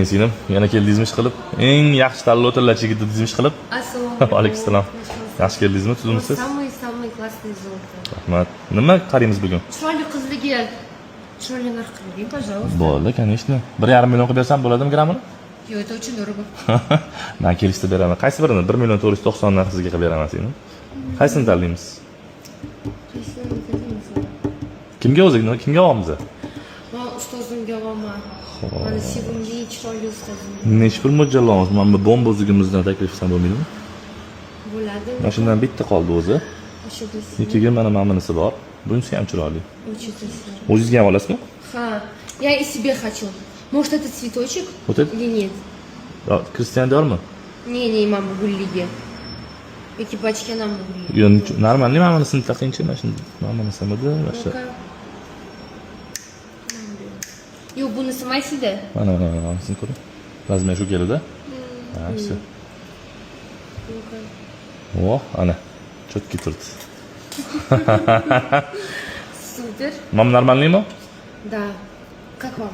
Singlim, yana keldingizmi ish qilib? Eng yaxshi tanlovchilar chigitdingizmi ish qilib? Assalomu Alayhissalom. Yaxshi keldingizmi, tuzumsiz? Самый классный золото. Rahmat. Nima qaraymiz bugun? Chiroyli qizligi. Chiroyli narx qiling, пожалуйста. Bo'ldi, конечно. 1,5 million qilib bersam bo'ladimi grammini? Yo'q, это очень дорого. Men kelishda beraman. Qaysi birini? 1 million 490 dan sizga qilib beraman singlim. Qaysini tanlaymiz? Kimga o'zingni? Kimga olamiz? Men ustozimga olaman. Mana sevimli chiroyli ustozim. Nech pul mo'ljallayapmiz? Mana bu bomba o'zigimizdan taklif qilsam bo'lmaydimi? Bo'ladi. Mana shundan bitta qoldi o'zi. O'sha Ikkiga mana bunisi bor. Bunisi ham chiroyli. Учитывайся. O'zingizga ham olasizmi? Ха, я и себе хочу. Может, это цветочек? Вот это? Или нет? Kristian Diormi? Не, mama gullige. Ekipajga nam gullige. Yo'q, normalniy mana bunisini taqingchi, mana shuni. Mana bunisi edi, o'sha. Yo'q, bunisi maysida. Mana bunisini ko'ring. Razmer shu keladi. Ha, все. O, ana. Четкий turdi. Супер. Mam normalniymi? Да. Как вам?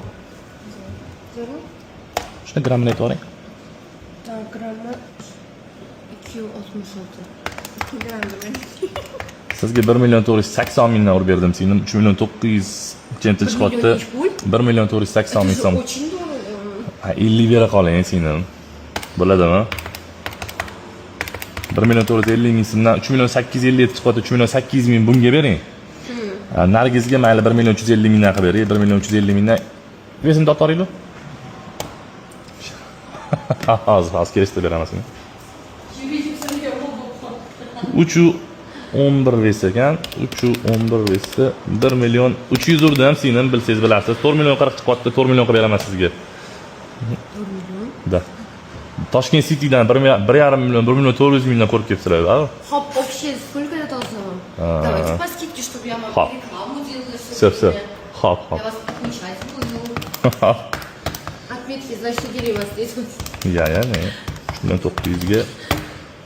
Здорово? Shuni grammini aytib oling. Так, грамма 266. 2 gramm demek. Sizga 1 million 480 mingdan urib berdim singlim. 3 million 900 centi chiqyapti. 1 million 480 ming so'm. Очень дорого. 50 bera qoling singlim. Bo'ladimi? 1 million 450 ming so'mdan 3 million 850 chiqyapti. 3 million 800 ming bunga bering. Nargizga mayli 1 million 350 mingdan qilib bering. 1 million 350 mingdan. Vesini to'g'rimi? Az kelishda beramiz. 311 ves ekan. 311 vesda 1 million 300 urdim singlim, bilsangiz bilasiz. 4 million 40 chiqyapti. 4 million qilib beraman sizga. 4 million? Da. Toshkent City'dan 1,5 million, 1 million 400 mingdan ko'rib kelibsizlar, a? Хоп, вообще сколько это должно вам? Давайте по скидке, чтобы я могла рекламу делать. Все. Хоп. Я вас отмечать буду. Отметки, значит, деревья здесь. Ya, ne? 900 ga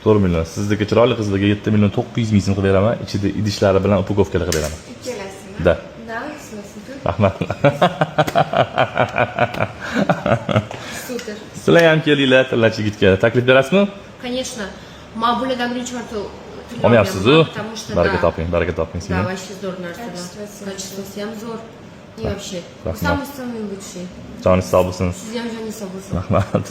4 million. Sizdagi chiroyli qizlarga 7 million 900 ming so'm qilib beraman. Ichida idishlari bilan upakovkalar qilib beraman. Ikkalasini. Da. Да, супер. Rahmat. Супер. Sizlar ham kelinglar, tilla chigitga. Taklif berasizmi? Конечно. Мабулядан Ричарду. Olmayapsiz-ku. Потому что Baraka да. toping. Да, вообще здорово. Качество всем зор. И вообще. Самый-самый лучший. Joningiz sog' bo'lsin. Sizga ham joningiz sog' bo'lsin. Rahmat.